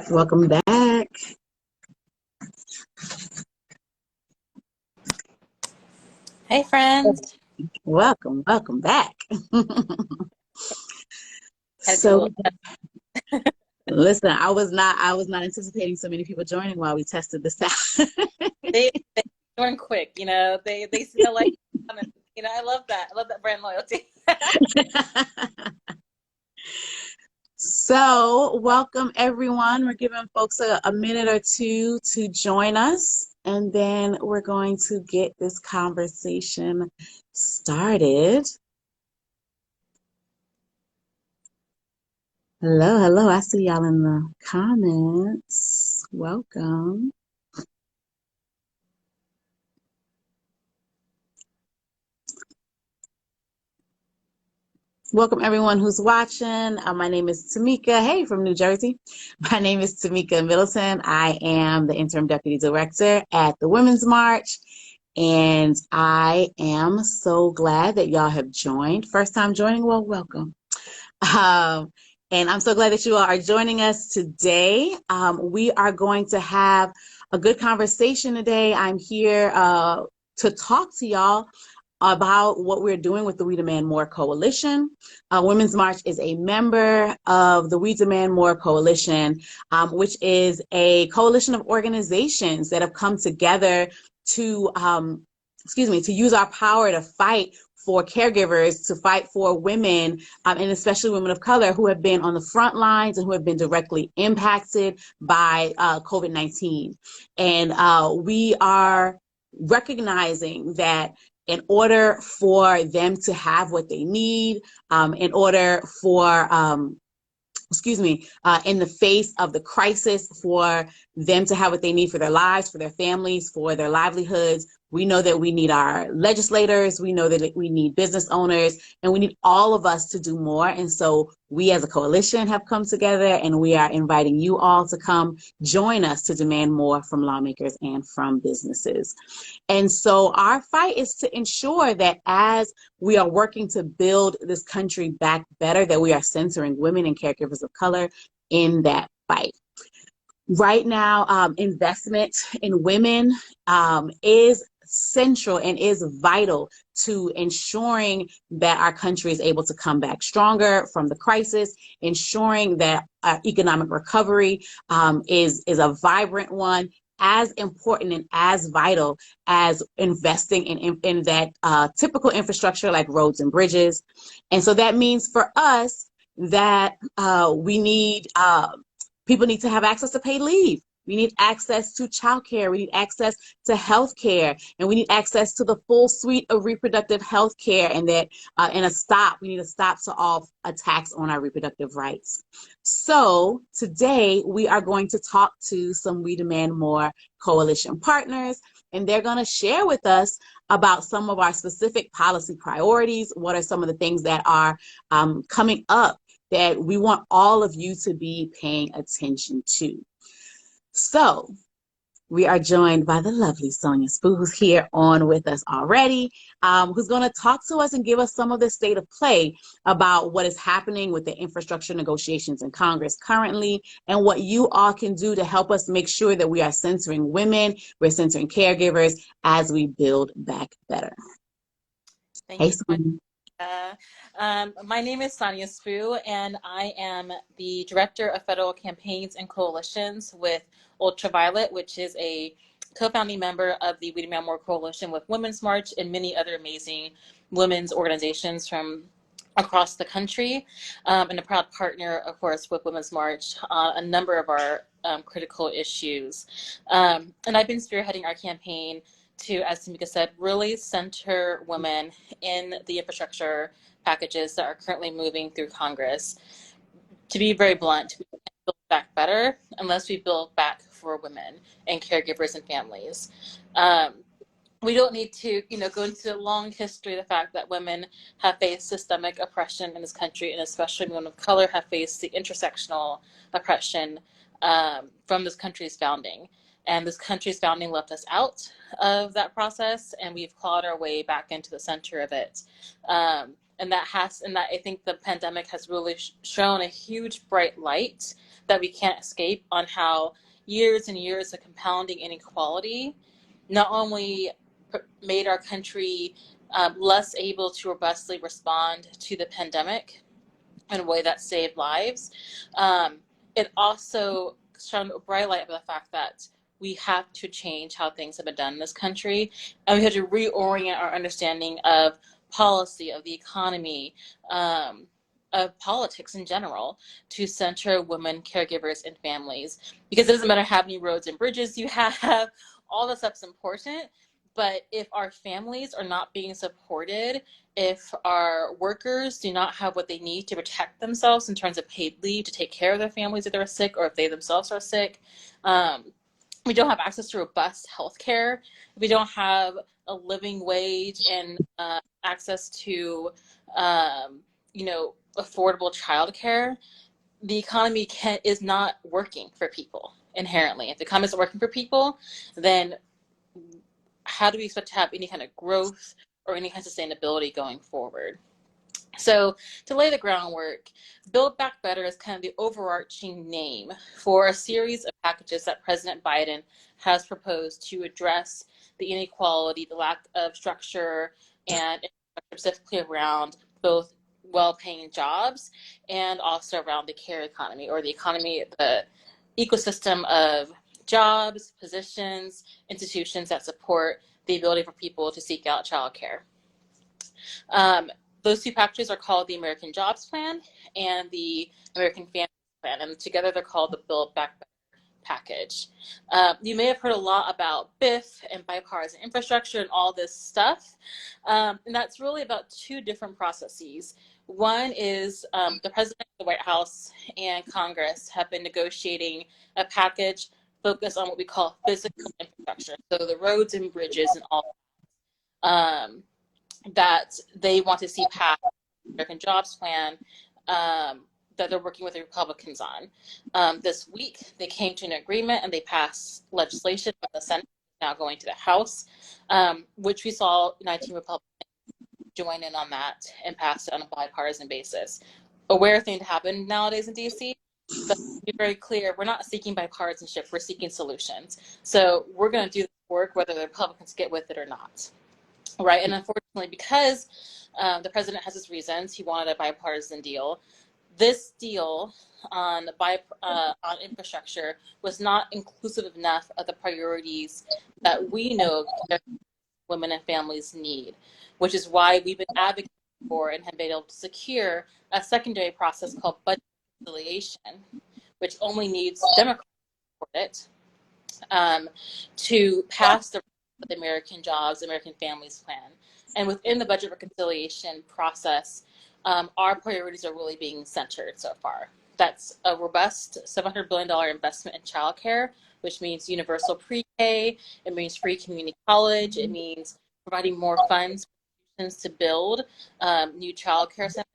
Welcome back. Hey, friends. Welcome back. Had to do a So little test. listen, I was not anticipating so many people joining while we tested this out. They join quick, They see the light. I love that. I love that brand loyalty. So welcome everyone. We're giving folks a minute or two to join us, and then we're going to get this conversation started. Hello. I see y'all in the comments. Welcome. Welcome everyone who's watching. My name is Tamika. Hey, from New Jersey. My name is Tamika Middleton. I am the interim deputy director at the Women's March, and I am so glad that y'all have joined. First time joining, well, welcome. And I'm so glad that you all are joining us today. We are going to have a good conversation today. I'm here to talk to y'all about what we're doing with the We Demand More Coalition. Women's March is a member of the We Demand More Coalition, which is a coalition of organizations that have come together to, to use our power to fight for caregivers, to fight for women, and especially women of color who have been on the front lines and who have been directly impacted by COVID-19. And we are recognizing that in order for them to have what they need, in order for, in the face of the crisis, for them to have what they need for their lives, for their families, for their livelihoods, we know that we need our legislators, we know that we need business owners, and we need all of us to do more. And so we as a coalition have come together, and we are inviting you all to come join us to demand more from lawmakers and from businesses. And so our fight is to ensure that as we are working to build this country back better, that we are centering women and caregivers of color in that fight. Right now, investment in women is central and is vital to ensuring that our country is able to come back stronger from the crisis, ensuring that economic recovery is a vibrant one, as important and as vital as investing in that typical infrastructure like roads and bridges. And so that means for us that we need people need to have access to paid leave. We need access to childcare. We need access to health care, and we need access to the full suite of reproductive health care, and that we need a stop to all attacks on our reproductive rights. So today we are going to talk to some We Demand More coalition partners, and they're going to share with us about some of our specific policy priorities. What are some of the things that are coming up that we want all of you to be paying attention to? So we are joined by the lovely Sonia Spoo, who's here on with us already, who's going to talk to us and give us some of the state of play about what is happening with the infrastructure negotiations in Congress currently, and what you all can do to help us make sure that we are centering women, we're centering caregivers as we build back better. Thank you so much. My name is Sonia Spoo, and I am the Director of Federal Campaigns and Coalitions with Ultraviolet, which is a co-founding member of the We Demand More Coalition with Women's March and many other amazing women's organizations from across the country, and a proud partner, of course, with Women's March on a number of our critical issues. And I've been spearheading our campaign to, as Tamika said, really center women in the infrastructure packages that are currently moving through Congress. To be very blunt, we can't build back better unless we build back for women and caregivers and families. We don't need to, go into a long history of the fact that women have faced systemic oppression in this country, and especially women of color have faced the intersectional oppression from this country's founding. And this country's founding left us out of that process, and we've clawed our way back into the center of it. And that I think the pandemic has really shown a huge bright light that we can't escape on how years and years of compounding inequality not only made our country less able to robustly respond to the pandemic in a way that saved lives, um, it also shone a bright light of the fact that we have to change how things have been done in this country, and we have to reorient our understanding of policy, of the economy, of politics in general, to center women, caregivers, and families. Because it doesn't matter how many roads and bridges you have, all the stuff's important. But if our families are not being supported, if our workers do not have what they need to protect themselves in terms of paid leave to take care of their families if they're sick or if they themselves are sick, we don't have access to robust health care, we don't have a living wage and access to affordable childcare, the economy is not working for people inherently. If the economy isn't working for people, then how do we expect to have any kind of growth or any kind of sustainability going forward? So to lay the groundwork, Build Back Better is kind of the overarching name for a series of packages that President Biden has proposed to address the inequality, the lack of structure, and specifically around both well-paying jobs and also around the care economy, or the economy, the ecosystem of jobs, positions, institutions that support the ability for people to seek out childcare. Those two packages are called the American Jobs Plan and the American Family Plan, and together they're called the Build Back Better package. You may have heard a lot about BIF and bipartisan infrastructure and all this stuff, and that's really about two different processes. One is the President, the White House, and Congress have been negotiating a package focused on what we call physical infrastructure, so the roads and bridges and all that they want to see passed the American Jobs Plan, that they're working with the Republicans on. This week, they came to an agreement and they passed legislation from the Senate, now going to the House, which we saw 19 Republicans join in on that and pass it on a bipartisan basis. A rare thing to happen nowadays in DC, but to be very clear, we're not seeking bipartisanship, we're seeking solutions. So we're going to do this work whether the Republicans get with it or not. Right, and unfortunately, because the president has his reasons, he wanted a bipartisan deal. This deal on infrastructure was not inclusive enough of the priorities that we know women and families need, which is why we've been advocating for and have been able to secure a secondary process called budget reconciliation, which only needs Democrats to support it, to pass the American Jobs, American Families Plan. And within the budget reconciliation process, our priorities are really being centered so far. That's a robust $700 billion investment in childcare, which means universal pre-K, it means free community college, it means providing more funds for institutions to build new childcare centers.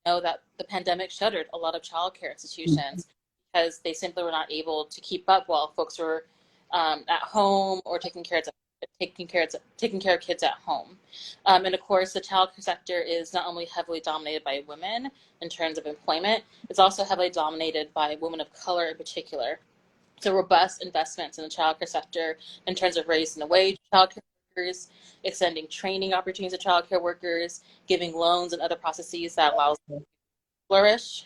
We know that the pandemic shuttered a lot of childcare institutions because they simply were not able to keep up while folks were at home or taking care of kids at home. And of course, the childcare sector is not only heavily dominated by women in terms of employment, it's also heavily dominated by women of color in particular. So robust investments in the childcare sector in terms of raising the wage of childcare workers, extending training opportunities to childcare workers, giving loans and other processes that allows them to flourish,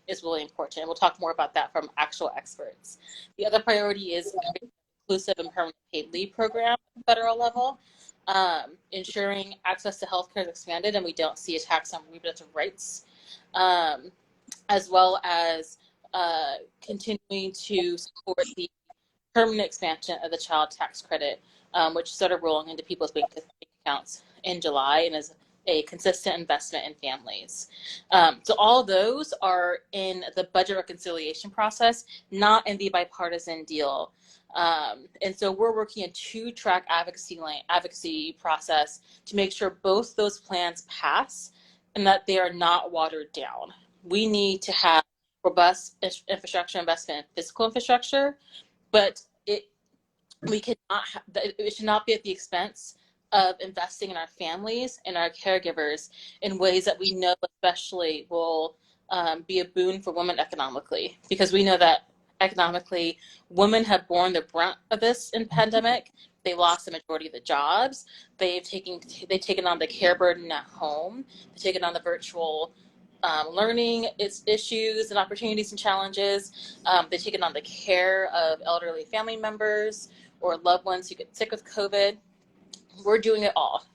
is really important. And we'll talk more about that from actual experts. The other priority is inclusive and permanent paid leave program at the federal level, ensuring access to healthcare is expanded and we don't see attacks on reproductive rights, as well as continuing to support the permanent expansion of the child tax credit, which started rolling into people's bank accounts in July and is a consistent investment in families. So all those are in the budget reconciliation process, not in the bipartisan deal. And so we're working a two-track advocacy process to make sure both those plans pass and that they are not watered down. We need to have robust infrastructure investment in physical infrastructure, but it should not be at the expense of investing in our families and our caregivers in ways that we know especially will be a boon for women economically, because we know that economically women have borne the brunt of this in pandemic. They lost the majority of the jobs. They've taken on the care burden at home. They've taken on the virtual learning its issues and opportunities and challenges. They've taken on the care of elderly family members or loved ones who get sick with COVID. We're doing it all.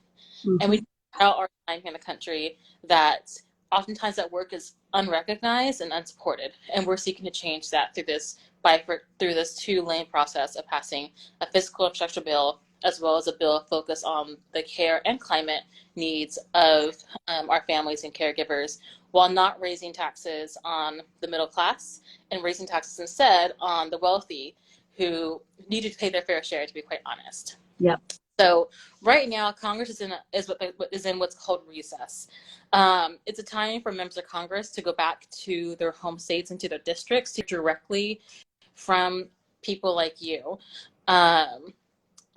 And we out our time here in the country that oftentimes that work is unrecognized and unsupported. And we're seeking to change that through this two-lane process of passing a fiscal infrastructure bill, as well as a bill focused on the care and climate needs of our families and caregivers, while not raising taxes on the middle class and raising taxes instead on the wealthy who need to pay their fair share, to be quite honest. Yep. So right now, Congress is in what's called recess. It's a time for members of Congress to go back to their home states and to their districts to directly from people like you.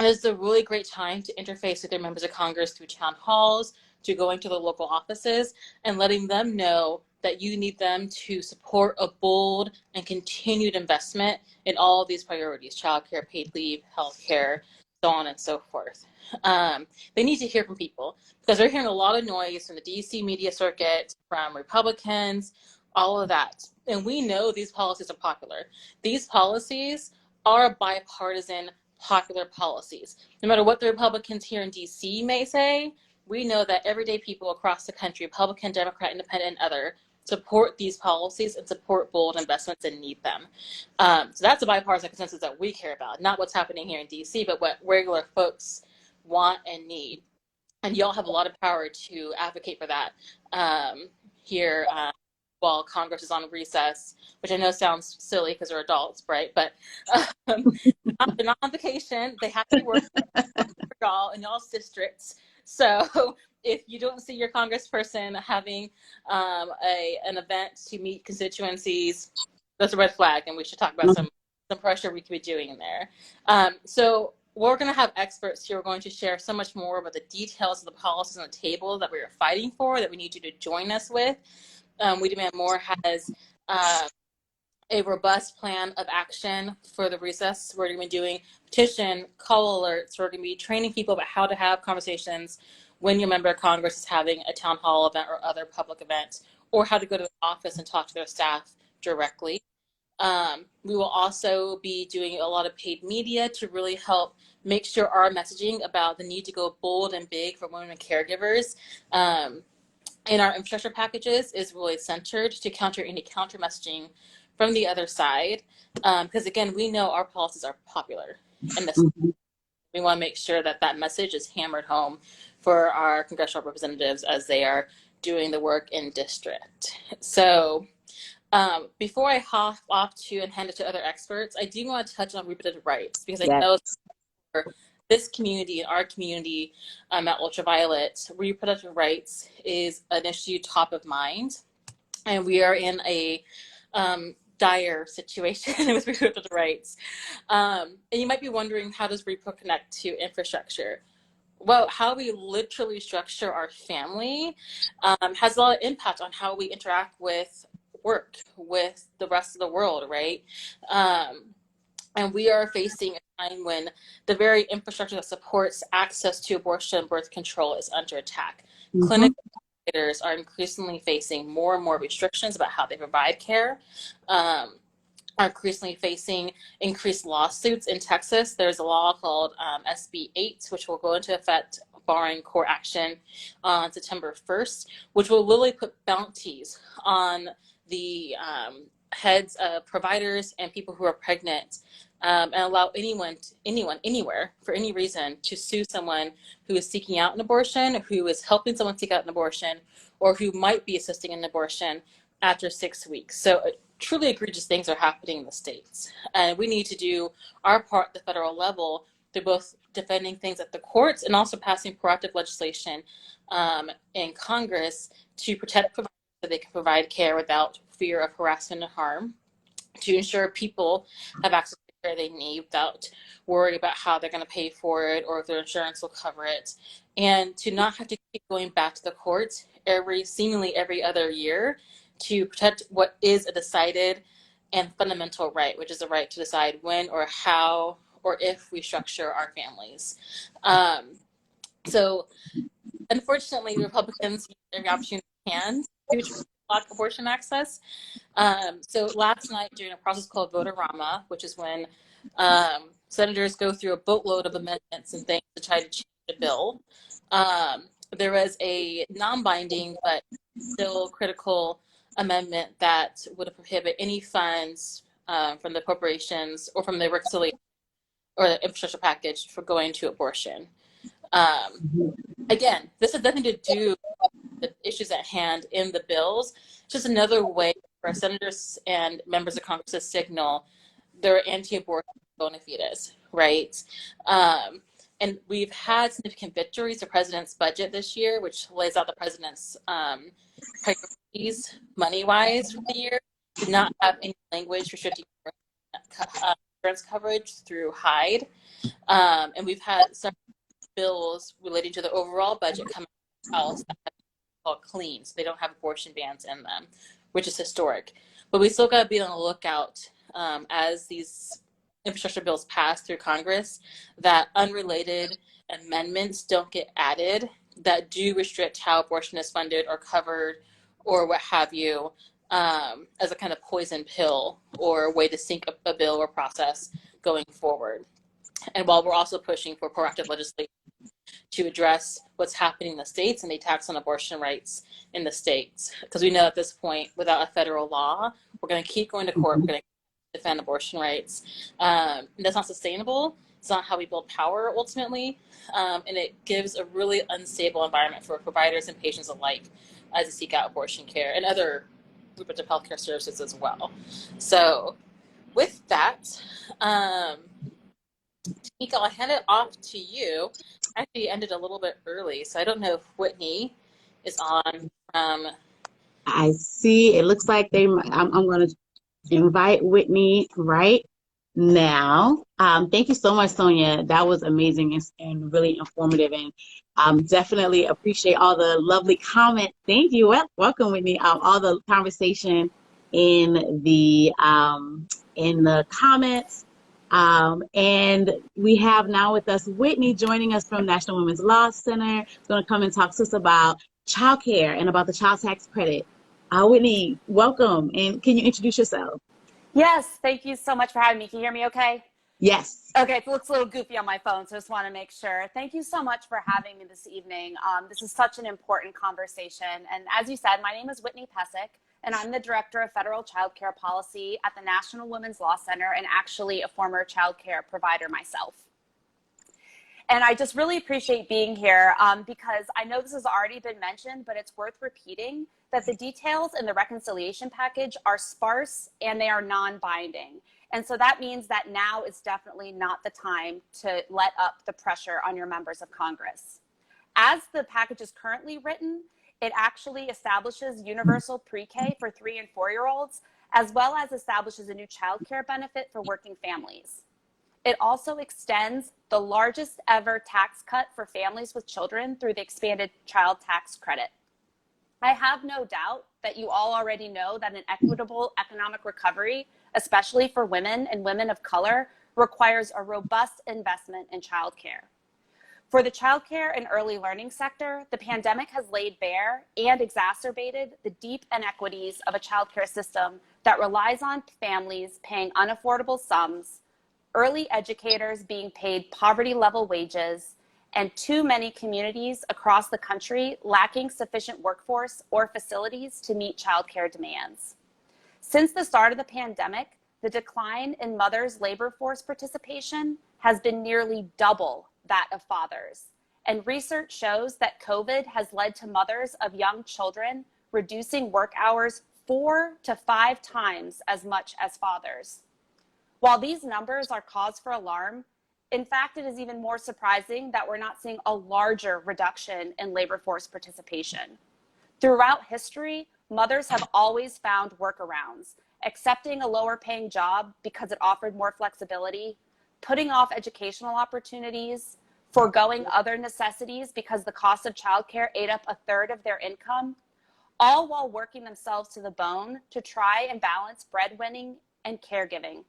It's a really great time to interface with their members of Congress through town halls, to going to the local offices and letting them know that you need them to support a bold and continued investment in all of these priorities: childcare, paid leave, healthcare, so on and so forth. They need to hear from people, because they're hearing a lot of noise from the DC media circuit, from Republicans, all of that. And we know these policies are popular. These policies are bipartisan, popular policies. No matter what the Republicans here in DC may say, we know that everyday people across the country, Republican, Democrat, Independent, and other, support these policies and support bold investments and need them. So that's a bipartisan consensus that we care about, not what's happening here in DC, but what regular folks want and need. And y'all have a lot of power to advocate for that here while Congress is on recess, which I know sounds silly because they're adults, right? But they're not on vacation. They have to be working for y'all in y'all's districts. So if you don't see your congressperson having an event to meet constituencies, that's a red flag, and we should talk about some pressure we could be doing in there. So we're going to have experts here. We're going to share so much more about the details of the policies on the table that we are fighting for, that we need you to join us with. We Demand More has a robust plan of action for the recess. We're going to be doing petition, call alerts. We're going to be training people about how to have conversations when your member of Congress is having a town hall event or other public event, or how to go to the office and talk to their staff directly. We will also be doing a lot of paid media to really help make sure our messaging about the need to go bold and big for women and caregivers in our infrastructure packages is really centered to counter any counter messaging from the other side. Because again, we know our policies are popular, and we want to make sure that that message is hammered home for our congressional representatives as they are doing the work in district. So before I hop off to and hand it to other experts, I do want to touch on reproductive rights, because I know for this community and our community at Ultraviolet, reproductive rights is an issue top of mind. And we are in a dire situation with reproductive rights. And you might be wondering, how does repro connect to infrastructure? Well, how we literally structure our family has a lot of impact on how we interact with work, with the rest of the world, right? And we are facing a time when the very infrastructure that supports access to abortion and birth control is under attack. Clinical providers are increasingly facing more and more restrictions about how they provide care. Are increasingly facing increased lawsuits in Texas. There's a law called SB 8, which will go into effect barring court action on September 1st, which will literally put bounties on the heads of providers and people who are pregnant, and allow anyone, anywhere, for any reason, to sue someone who is seeking out an abortion, who is helping someone seek out an abortion, or who might be assisting in an abortion after 6 weeks. So truly egregious things are happening in the states. And we need to do our part at the federal level through both defending things at the courts and also passing proactive legislation in Congress to protect providers so they can provide care without fear of harassment and harm, to ensure people have access to the care they need without worry about how they're going to pay for it or if their insurance will cover it, and to not have to keep going back to the courts seemingly every other year to protect what is a decided and fundamental right, which is the right to decide when or how or if we structure our families. So unfortunately, Republicans use every opportunity they can to try to block abortion access. So last night during a process called Vote-A-Rama, which is when senators go through a boatload of amendments and things to try to change the bill, there was a non-binding but still critical amendment that would prohibit any funds from the appropriations or from the reconciliation or the infrastructure package for going to abortion. Again, this has nothing to do with the issues at hand in the bills. It's just another way for senators and members of Congress to signal their anti-abortion bona fides, right? And we've had significant victories. The president's budget this year, which lays out the president's priorities money-wise for the year, did not have any language restricting insurance coverage through Hyde. And we've had several bills relating to the overall budget coming out called clean, so they don't have abortion bans in them, which is historic. But we still got to be on the lookout as these infrastructure bills pass through Congress, that unrelated amendments don't get added that do restrict how abortion is funded or covered or what have you, as a kind of poison pill or a way to sink a bill or process going forward. And while we're also pushing for proactive legislation to address what's happening in the states and the attacks on abortion rights in the states, because we know at this point, without a federal law, we're going to keep going to court, we're going to defend abortion rights. And that's not sustainable. It's not how we build power ultimately. And it gives a really unstable environment for providers and patients alike as they seek out abortion care and other reproductive health care services as well. So with that, Tamika, I'll hand it off to you. Actually ended a little bit early, so I don't know if Whitney is on from. I see. It looks like I'm going to invite Whitney right now. Thank you so much, Sonia. That was amazing and really informative, and definitely appreciate all the lovely comments. Thank you. Welcome, Whitney. All the conversation in the comments. And we have now with us Whitney joining us from National Women's Law Center. She's going to come and talk to us about childcare and about the child tax credit. Whitney, welcome. And can you introduce yourself? Yes, thank you so much for having me. Can you hear me okay? Yes. Okay, it looks a little goofy on my phone, so I just want to make sure. Thank you so much for having me this evening. This is such an important conversation. And as you said, my name is Whitney Pesic, and I'm the Director of Federal Child Care Policy at the National Women's Law Center, and actually a former child care provider myself. And I just really appreciate being here because I know this has already been mentioned, but it's worth repeating that the details in the reconciliation package are sparse and they are non-binding. And so that means that now is definitely not the time to let up the pressure on your members of Congress. As the package is currently written, it actually establishes universal pre-K for 3- and 4-year-olds, as well as establishes a new child care benefit for working families. It also extends the largest ever tax cut for families with children through the expanded child tax credit. I have no doubt that you all already know that an equitable economic recovery, especially for women and women of color, requires a robust investment in childcare. For the childcare and early learning sector, the pandemic has laid bare and exacerbated the deep inequities of a childcare system that relies on families paying unaffordable sums, early educators being paid poverty-level wages, and too many communities across the country lacking sufficient workforce or facilities to meet childcare demands. Since the start of the pandemic, the decline in mothers' labor force participation has been nearly double that of fathers. And research shows that COVID has led to mothers of young children reducing work hours 4 to 5 times as much as fathers. While these numbers are cause for alarm, in fact, it is even more surprising that we're not seeing a larger reduction in labor force participation. Throughout history, mothers have always found workarounds, accepting a lower paying job because it offered more flexibility, putting off educational opportunities, foregoing other necessities because the cost of childcare ate up 1/3 of their income, all while working themselves to the bone to try and balance breadwinning and caregiving.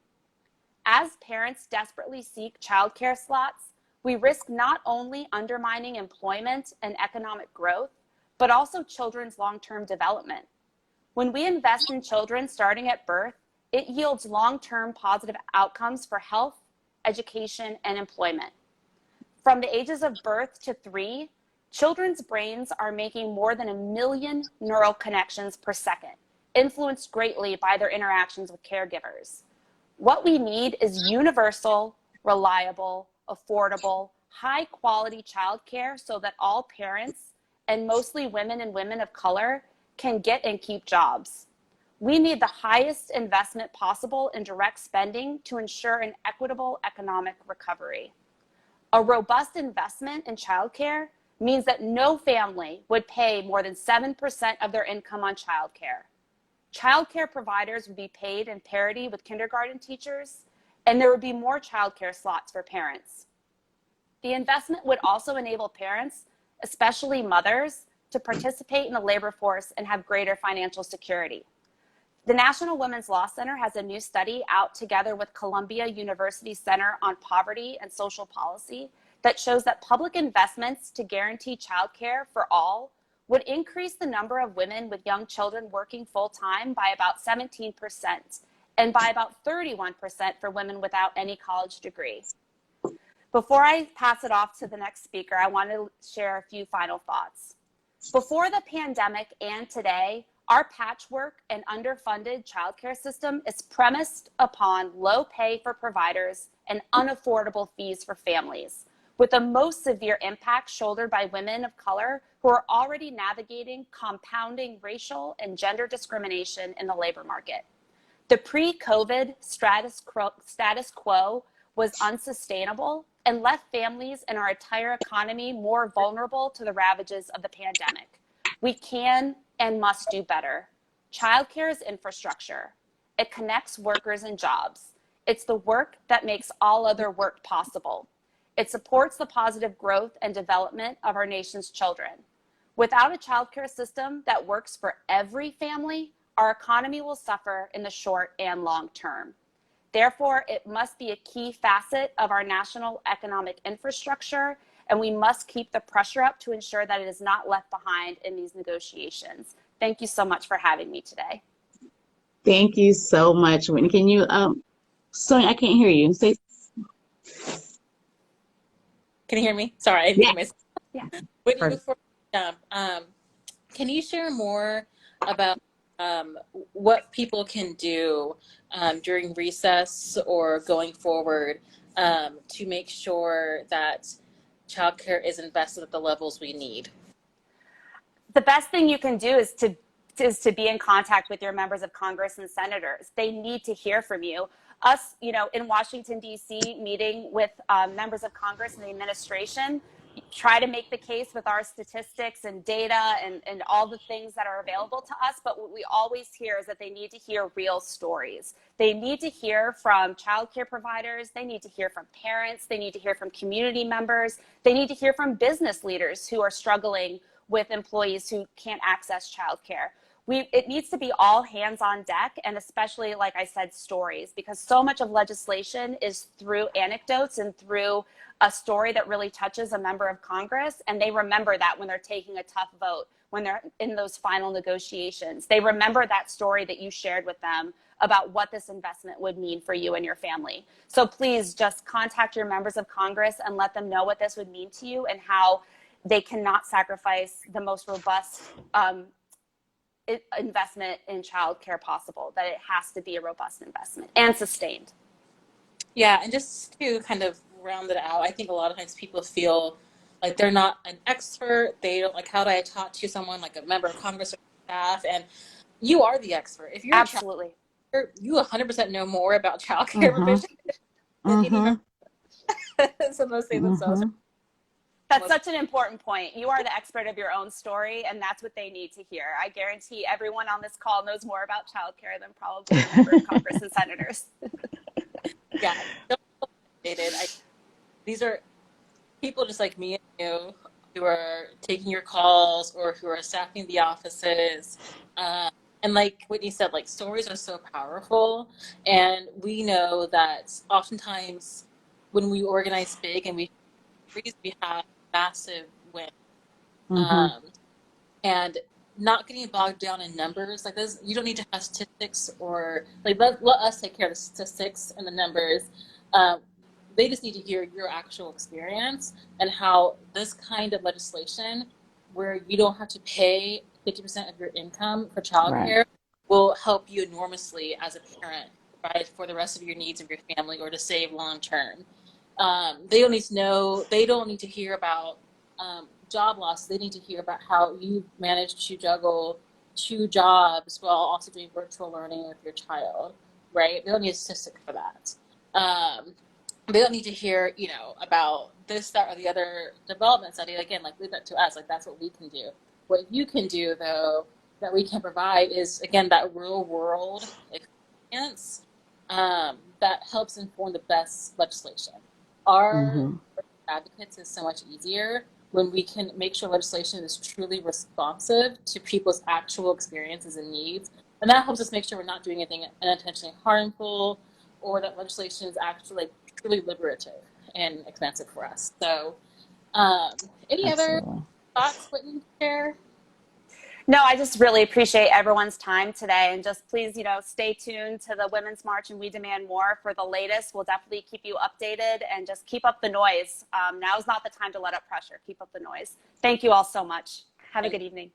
As parents desperately seek childcare slots, we risk not only undermining employment and economic growth, but also children's long-term development. When we invest in children starting at birth, it yields long-term positive outcomes for health, education, and employment. From the ages of birth to 3, children's brains are making more than 1 million neural connections per second, influenced greatly by their interactions with caregivers. What we need is universal, reliable, affordable, high-quality childcare so that all parents, and mostly women and women of color, can get and keep jobs. We need the highest investment possible in direct spending to ensure an equitable economic recovery. A robust investment in childcare means that no family would pay more than 7% of their income on childcare. Childcare providers would be paid in parity with kindergarten teachers, and there would be more childcare slots for parents. The investment would also enable parents, especially mothers, to participate in the labor force and have greater financial security. The National Women's Law Center has a new study out together with Columbia University Center on Poverty and Social Policy that shows that public investments to guarantee childcare for all would increase the number of women with young children working full-time by about 17% and by about 31% for women without any college degree. Before I pass it off to the next speaker, I want to share a few final thoughts. Before the pandemic and today, our patchwork and underfunded childcare system is premised upon low pay for providers and unaffordable fees for families, with the most severe impact shouldered by women of color who are already navigating compounding racial and gender discrimination in the labor market. The pre-COVID status quo was unsustainable and left families and our entire economy more vulnerable to the ravages of the pandemic. We can and must do better. Childcare is infrastructure. It connects workers and jobs. It's the work that makes all other work possible. It supports the positive growth and development of our nation's children. Without a childcare system that works for every family, our economy will suffer in the short and long term. Therefore, it must be a key facet of our national economic infrastructure, and we must keep the pressure up to ensure that it is not left behind in these negotiations. Thank you so much for having me today. Thank you so much, Whitney. Can you, Sonia, I can't hear you. Say. Can you hear me? Sorry, I muted myself. Yeah. Whitney, before we jump, can you share more about what people can do during recess or going forward to make sure that childcare is invested at the levels we need? The best thing you can do is to be in contact with your members of Congress and senators. They need to hear from you. Us, in Washington, D.C., meeting with members of Congress and the administration, try to make the case with our statistics and data and all the things that are available to us. But what we always hear is that they need to hear real stories. They need to hear from childcare providers. They need to hear from parents. They need to hear from community members. They need to hear from business leaders who are struggling with employees who can't access childcare. It needs to be all hands on deck, and especially, like I said, stories, because so much of legislation is through anecdotes and through a story that really touches a member of Congress, and they remember that when they're taking a tough vote, when they're in those final negotiations. They remember that story that you shared with them about what this investment would mean for you and your family. So please just contact your members of Congress and let them know what this would mean to you and how they cannot sacrifice the most robust investment in childcare possible, that it has to be a robust investment and sustained. Yeah, and just to kind of round it out, I think a lot of times people feel like they're not an expert. They don't like, how do I talk to someone like a member of Congress or staff? And you are the expert. If you're Absolutely. you 100% know more about childcare provision than any member. So those say themselves. That's such an important point. You are the expert of your own story, and that's what they need to hear. I guarantee everyone on this call knows more about childcare than probably a member of Congress and senators. Yeah. These are people just like me and you who are taking your calls or who are staffing the offices. And like Whitney said, like stories are so powerful. And we know that oftentimes when we organize big and we have massive wins. Mm-hmm. And not getting bogged down in numbers like this. You don't need to have statistics or like let us take care of the statistics and the numbers. They just need to hear your actual experience and how this kind of legislation, where you don't have to pay 50% of your income for childcare, Right. will help you enormously as a parent, right, for the rest of your needs of your family or to save long term. They don't need to know. They don't need to hear about job loss. They need to hear about how you managed to juggle 2 jobs while also doing virtual learning with your child, right? They don't need a statistic for that. They don't need to hear, you know, about this, that, or the other development study. Again, like leave that to us. Like that's what we can do. What you can do, though, that we can provide is again that real world experience that helps inform the best legislation. Our Mm-hmm. advocates is so much easier when we can make sure legislation is truly responsive to people's actual experiences and needs. And that helps us make sure we're not doing anything unintentionally harmful or that legislation is actually like, truly liberative and expensive for us. So any other Absolutely. thoughts, Whitney, share? No, I just really appreciate everyone's time today, and just please, stay tuned to the Women's March and We Demand More for the latest. We'll definitely keep you updated, and just keep up the noise. Now is not the time to let up pressure. Keep up the noise. Thank you all so much. Have a good evening.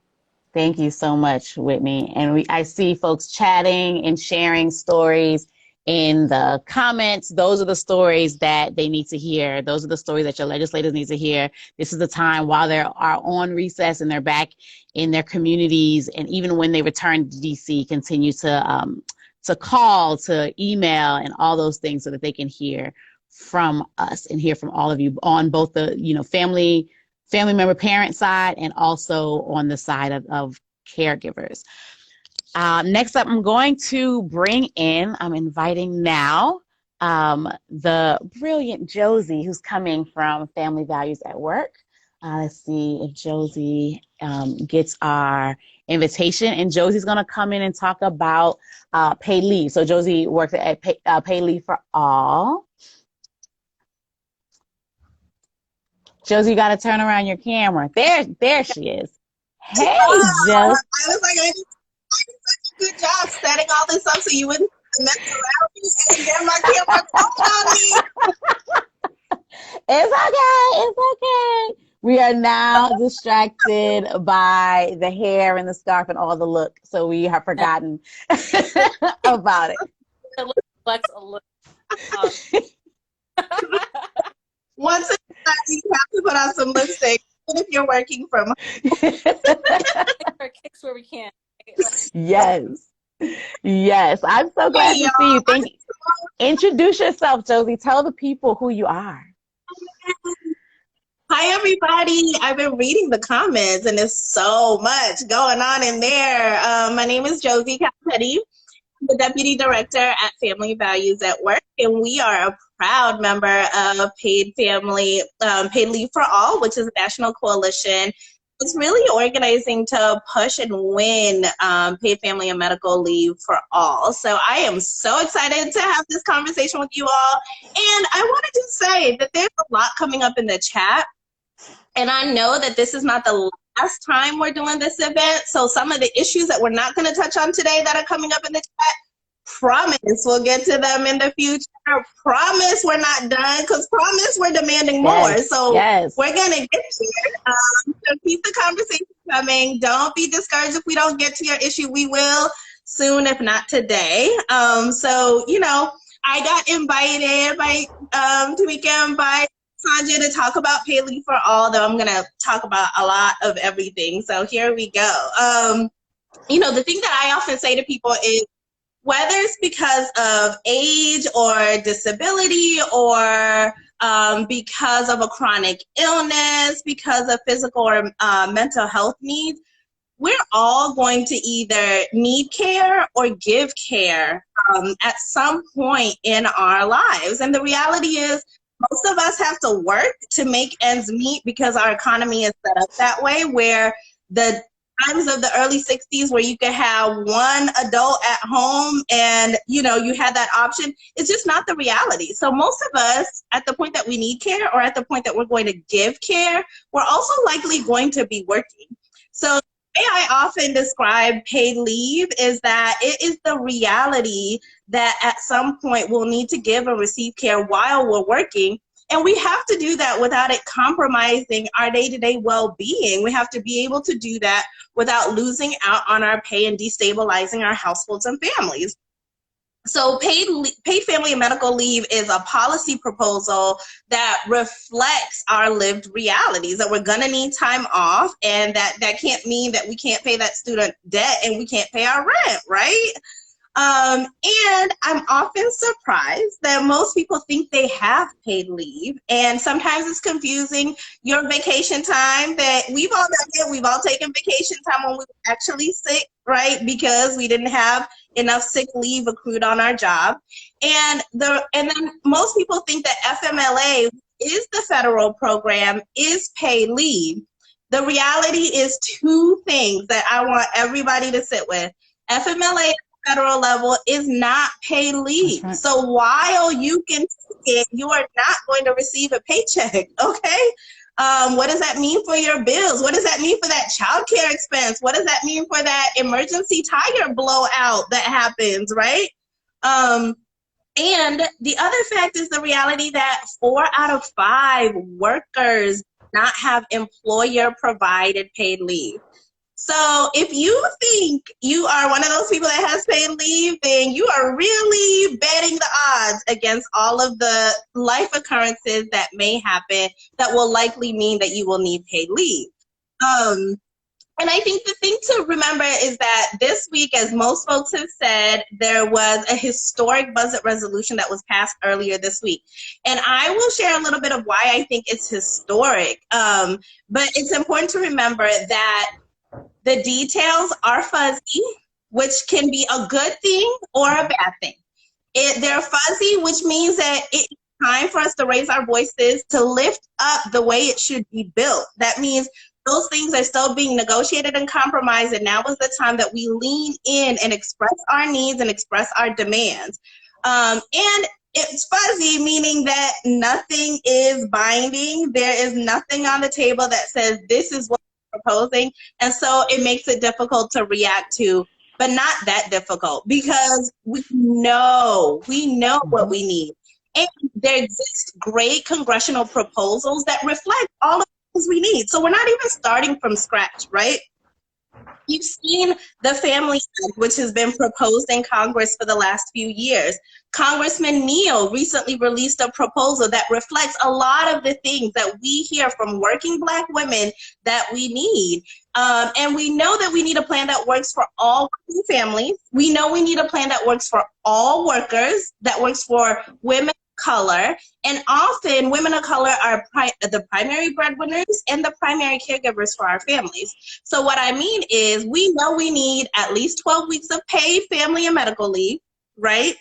Thank you so much, Whitney. And I see folks chatting and sharing stories in the comments. Those are the stories that they need to hear. Those are the stories that your legislators need to hear. This is the time while they are on recess and they're back in their communities. And even when they return to DC, continue to call, to email, and all those things so that they can hear from us and hear from all of you on both the, family member parent side and also on the side of caregivers. Next up, I'm inviting now the brilliant Josie, who's coming from Family Values at Work. Let's see if Josie gets our invitation. And Josie's going to come in and talk about paid leave. So Josie works at Paid Leave for All. Josie, you got to turn around your camera. There she is. Hey, Josie. I was like, I did such a good job setting all this up so you wouldn't mess around me and get my camera on me. It's okay. We are now distracted by the hair and the scarf and all the look, so we have forgotten about it. It looks flex a little. Once again, you have to put on some lipstick, even if you're working from home. Our kicks where we can. Yes. I'm so glad to see you. Thank you. Introduce yourself, Josie. Tell the people who you are. Hi, everybody. I've been reading the comments, and there's so much going on in there. My name is Josie Capetti. I'm the Deputy Director at Family Values at Work, and we are a proud member of Paid Leave for All, which is a national coalition. It's really organizing to push and win paid family and medical leave for all. So I am so excited to have this conversation with you all. And I wanted to say that there's a lot coming up in the chat. And I know that this is not the last time we're doing this event. So some of the issues that we're not going to touch on today that are coming up in the chat, promise we'll get to them in the future. Promise we're not done, because promise we're demanding more. So we're going to get there. So keep the conversation coming. Don't be discouraged if we don't get to your issue. We will soon, if not today. I got invited by Tamika and by Sanjay to talk about Paid Leave for All, though I'm going to talk about a lot of everything. So here we go. The thing that I often say to people is, whether it's because of age or disability or because of a chronic illness, because of physical or mental health needs, we're all going to either need care or give care at some point in our lives. And the reality is most of us have to work to make ends meet because our economy is set up that way, where the times of the early 60s where you could have one adult at home and, you know, you had that option, it's just not the reality. So most of us, at the point that we need care or at the point that we're going to give care, we're also likely going to be working. So the way I often describe paid leave is that it is the reality that at some point we'll need to give and receive care while we're working. And we have to do that without it compromising our day-to-day well-being. We have to be able to do that without losing out on our pay and destabilizing our households and families. So paid family and medical leave is a policy proposal that reflects our lived realities, that we're going to need time off, and that can't mean that we can't pay that student debt and we can't pay our rent, right? And I'm often surprised that most people think they have paid leave, and sometimes it's confusing. Your vacation time, that we've all done it, we've all taken vacation time when we were actually sick, right? Because we didn't have enough sick leave accrued on our job. And then most people think that FMLA is the federal program, is paid leave. The reality is two things that I want everybody to sit with. FMLA federal level is not paid leave. Right. So while you can take it, you are not going to receive a paycheck, okay? What does that mean for your bills? What does that mean for that child care expense? What does that mean for that emergency tire blowout that happens, right? And the other fact is the reality that 4 out of 5 workers do not have employer-provided paid leave. So if you think you are one of those people that has paid leave, then you are really betting the odds against all of the life occurrences that may happen that will likely mean that you will need paid leave. And I think the thing to remember is that this week, as most folks have said, there was a historic budget resolution that was passed earlier this week. And I will share a little bit of why I think it's historic. But it's important to remember that the details are fuzzy, which can be a good thing or a bad thing. They're fuzzy, which means that it's time for us to raise our voices to lift up the way it should be built. That means those things are still being negotiated and compromised, and now is the time that we lean in and express our needs and express our demands. And it's fuzzy, meaning that nothing is binding. There is nothing on the table that says this is what proposing, and so it makes it difficult to react to, but not that difficult because we know what we need, and there exist great congressional proposals that reflect all of the things we need. So we're not even starting from scratch, right? You've seen the Family Act, which has been proposed in Congress for the last few years. Congressman Neal recently released a proposal that reflects a lot of the things that we hear from working Black women that we need. And we know that we need a plan that works for all working families. We know we need a plan that works for all workers, that works for women of color. And often women of color are the primary breadwinners and the primary caregivers for our families. So what I mean is we know we need at least 12 weeks of paid family and medical leave, right?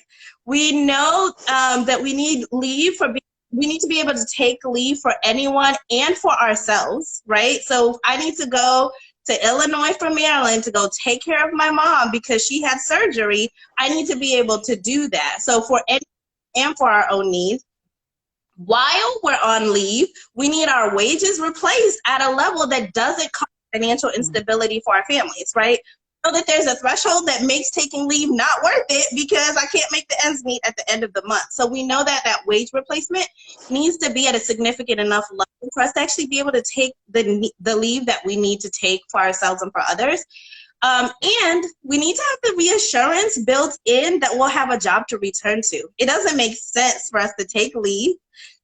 We know that we need leave we need to be able to take leave for anyone and for ourselves, right? So if I need to go to Illinois from Maryland to go take care of my mom because she had surgery, I need to be able to do that. So for anyone and for our own needs. While we're on leave, we need our wages replaced at a level that doesn't cause financial instability for our families, right? So that there's a threshold that makes taking leave not worth it because I can't make the ends meet at the end of the month. So we know that that wage replacement needs to be at a significant enough level for us to actually be able to take the leave that we need to take for ourselves and for others. And we need to have the reassurance built in that we'll have a job to return to. It doesn't make sense for us to take leave.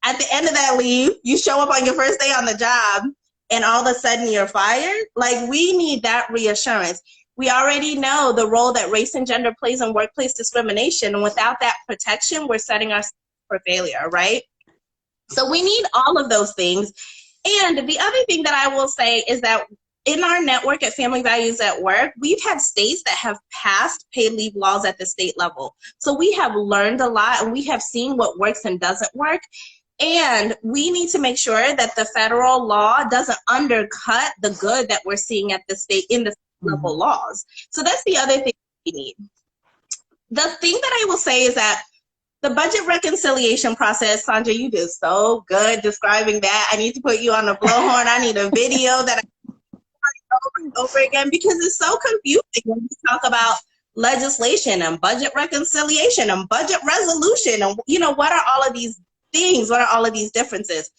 At the end of that leave, you show up on your first day on the job and all of a sudden you're fired. Like, we need that reassurance. We already know the role that race and gender plays in workplace discrimination. And without that protection, we're setting ourselves for failure, right? So we need all of those things. And the other thing that I will say is that in our network at Family Values at Work, we've had states that have passed paid leave laws at the state level. So we have learned a lot and we have seen what works and doesn't work. And we need to make sure that the federal law doesn't undercut the good that we're seeing at the state in the level laws. So that's the other thing we need. The thing that I will say is that the budget reconciliation process, Sandra, you did so good describing that. I need to put you on the blowhorn. I need a video that I over and over again, because it's so confusing when we talk about legislation and budget reconciliation and budget resolution and, you know, what are all of these things? What are all of these differences?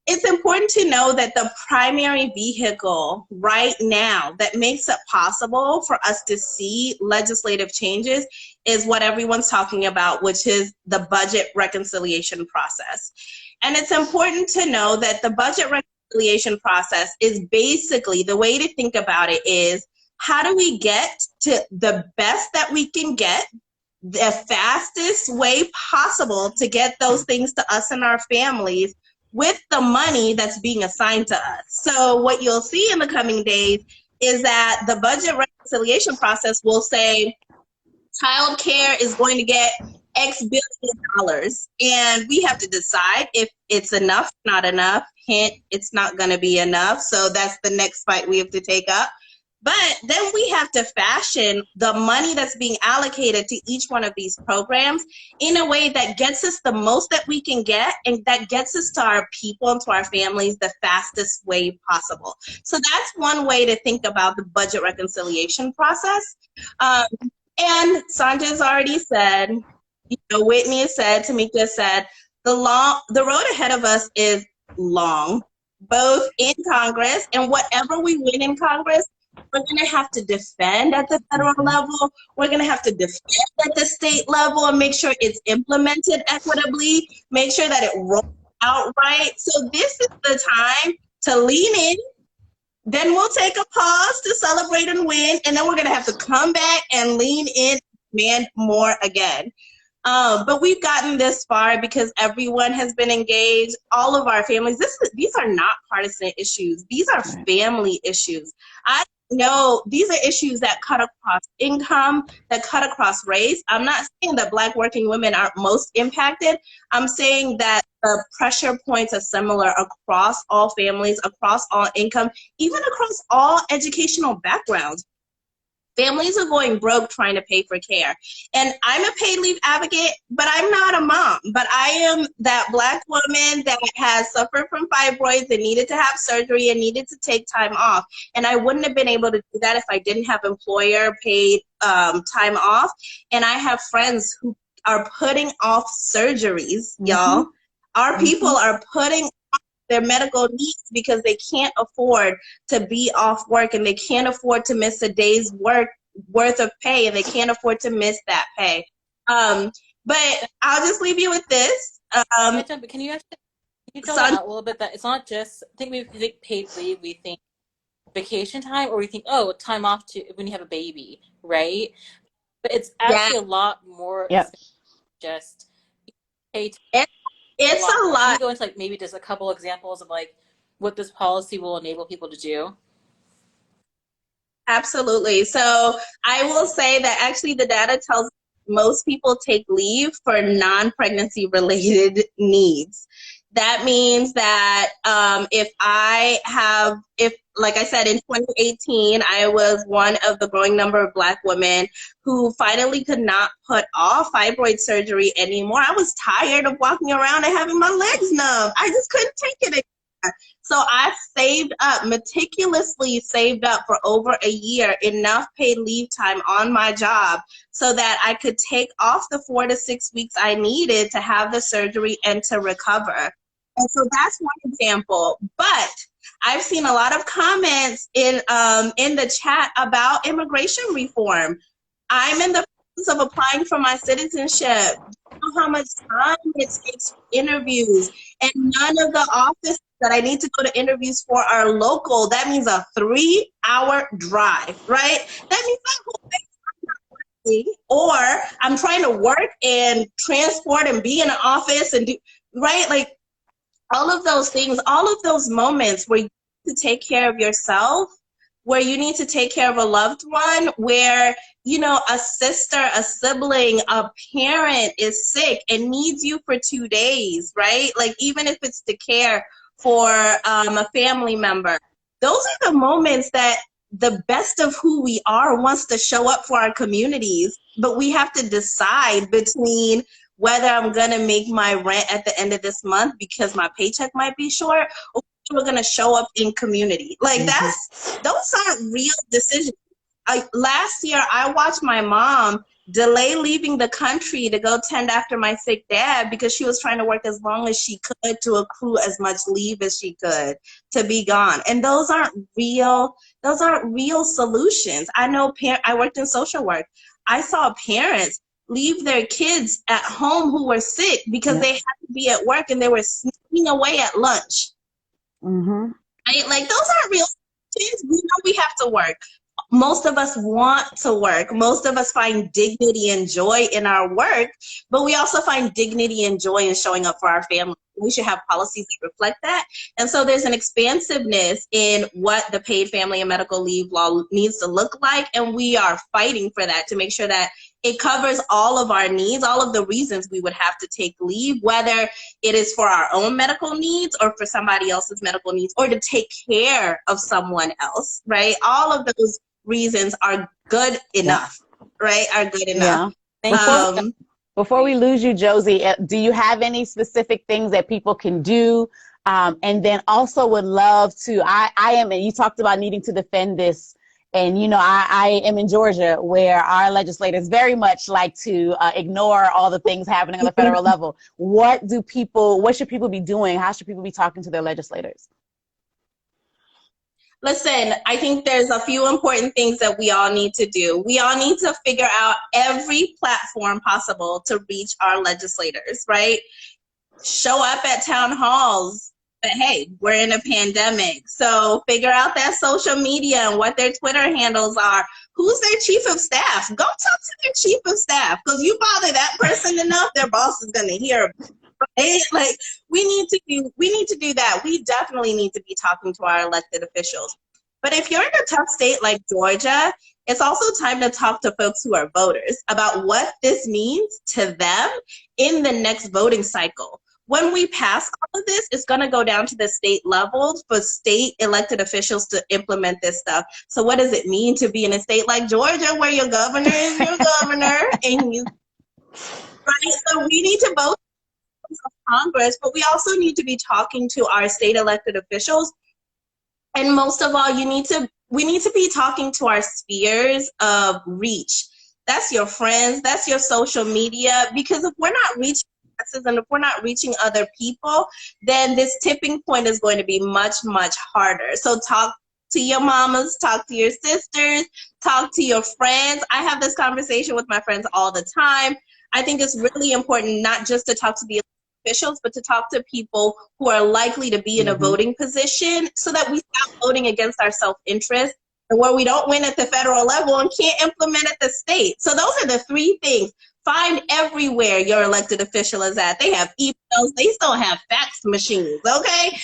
It's important to know that the primary vehicle right now that makes it possible for us to see legislative changes is what everyone's talking about, which is the budget reconciliation process. And it's important to know that the budget reconciliation process is basically, the way to think about it is, how do we get to the best that we can get, the fastest way possible to get those things to us and our families with the money that's being assigned to us. So what you'll see in the coming days is that the budget reconciliation process will say child care is going to get X billion dollars, and we have to decide if it's enough, not enough. Hint, it's not going to be enough. So that's the next fight we have to take up. But then we have to fashion the money that's being allocated to each one of these programs in a way that gets us the most that we can get, and that gets us to our people and to our families the fastest way possible. So that's one way to think about the budget reconciliation process. And Sanja's already said, you know, Whitney has said, Tamika said, the road ahead of us is long, both in Congress, and whatever we win in Congress, we're going to have to defend at the federal level. We're going to have to defend at the state level and make sure it's implemented equitably, make sure that it rolls out right. So this is the time to lean in. Then we'll take a pause to celebrate and win, and then we're going to have to come back and lean in, demand more again. But we've gotten this far because everyone has been engaged, all of our families. These are not partisan issues. These are family issues. I know these are issues that cut across income, that cut across race. I'm not saying that Black working women aren't most impacted. I'm saying that the pressure points are similar across all families, across all income, even across all educational backgrounds. Families are going broke trying to pay for care. And I'm a paid leave advocate, but I'm not a mom. But I am that Black woman that has suffered from fibroids and needed to have surgery and needed to take time off. And I wouldn't have been able to do that if I didn't have employer paid time off. And I have friends who are putting off surgeries, y'all. Our people are putting their medical needs because they can't afford to be off work, and they can't afford to miss a day's worth of pay, and they can't afford to miss that pay. But I'll just leave you with this. Can you tell that out a little bit, that it's not just, I think we think paid leave, we think vacation time, or we think, oh, time off to when you have a baby, right? But it's actually a lot more just paid. It's a lot. Can you go into like maybe just a couple examples of like what this policy will enable people to do? Absolutely. So I will say that actually the data tells most people take leave for non-pregnancy related needs. That means that if like I said, in 2018, I was one of the growing number of Black women who finally could not put off fibroid surgery anymore. I was tired of walking around and having my legs numb. I just couldn't take it anymore. So I saved up, meticulously saved up for over a year, enough paid leave time on my job so that I could take off the 4 to 6 weeks I needed to have the surgery and to recover. And so that's one example. But I've seen a lot of comments in the chat about immigration reform. I'm in the process of applying for my citizenship. You know how much time it takes for interviews, and none of the offices that I need to go to interviews for are local. That means a 3-hour drive, right? That means that whole thing I'm not working, or I'm trying to work and transport and be in an office and do, right? Like, all of those things, all of those moments where you need to take care of yourself, where you need to take care of a loved one, where you know, a sister, a sibling, a parent is sick and needs you for 2 days, right? Like, even if it's to care for a family member, those are the moments that the best of who we are wants to show up for our communities. But we have to decide between whether I'm going to make my rent at the end of this month because my paycheck might be short, or we're going to show up in community. Like, those aren't real decisions. Last year, I watched my mom delay leaving the country to go tend after my sick dad because she was trying to work as long as she could to accrue as much leave as she could to be gone. And those aren't real solutions. I know I worked in social work. I saw parents leave their kids at home who were sick because they had to be at work and they were sneaking away at lunch. Right? Like, those aren't real solutions. We know we have to work. Most of us want to work. Most of us find dignity and joy in our work, but we also find dignity and joy in showing up for our family. We should have policies that reflect that. And so there's an expansiveness in what the paid family and medical leave law needs to look like, and we are fighting for that to make sure that it covers all of our needs, all of the reasons we would have to take leave, whether it is for our own medical needs or for somebody else's medical needs or to take care of someone else, right? All of those reasons are good enough, right? Are good enough. Before we lose you, Josie, do you have any specific things that people can do? And then also would love to, and you talked about needing to defend this. And, you know, I am in Georgia where our legislators very much like to ignore all the things happening on the federal level. What should people be doing? How should people be talking to their legislators? Listen, I think there's a few important things that we all need to do. We all need to figure out every platform possible to reach our legislators, right? Show up at town halls. But hey, we're in a pandemic. So figure out that social media and what their Twitter handles are. Who's their chief of staff? Go talk to their chief of staff, because you bother that person enough, their boss is going to hear about it. Right? Like, we need to do that. We definitely need to be talking to our elected officials. But if you're in a tough state like Georgia, it's also time to talk to folks who are voters about what this means to them in the next voting cycle. When we pass all of this, it's going to go down to the state level for state elected officials to implement this stuff. So what does it mean to be in a state like Georgia where your governor is your governor? Right? So we need to vote for Congress, but we also need to be talking to our state elected officials. And most of all, we need to be talking to our spheres of reach. That's your friends, that's your social media, because if we're not reaching masses and if we're not reaching other people, then this tipping point is going to be much, much harder. So talk to your mamas, talk to your sisters, talk to your friends. I have this conversation with my friends all the time. I think it's really important not just to talk to the officials, but to talk to people who are likely to be in a voting position so that we stop voting against our self-interest and where we don't win at the federal level and can't implement at the state. So those are the three things. Find everywhere your elected official is at. They have emails. They still have fax machines, okay?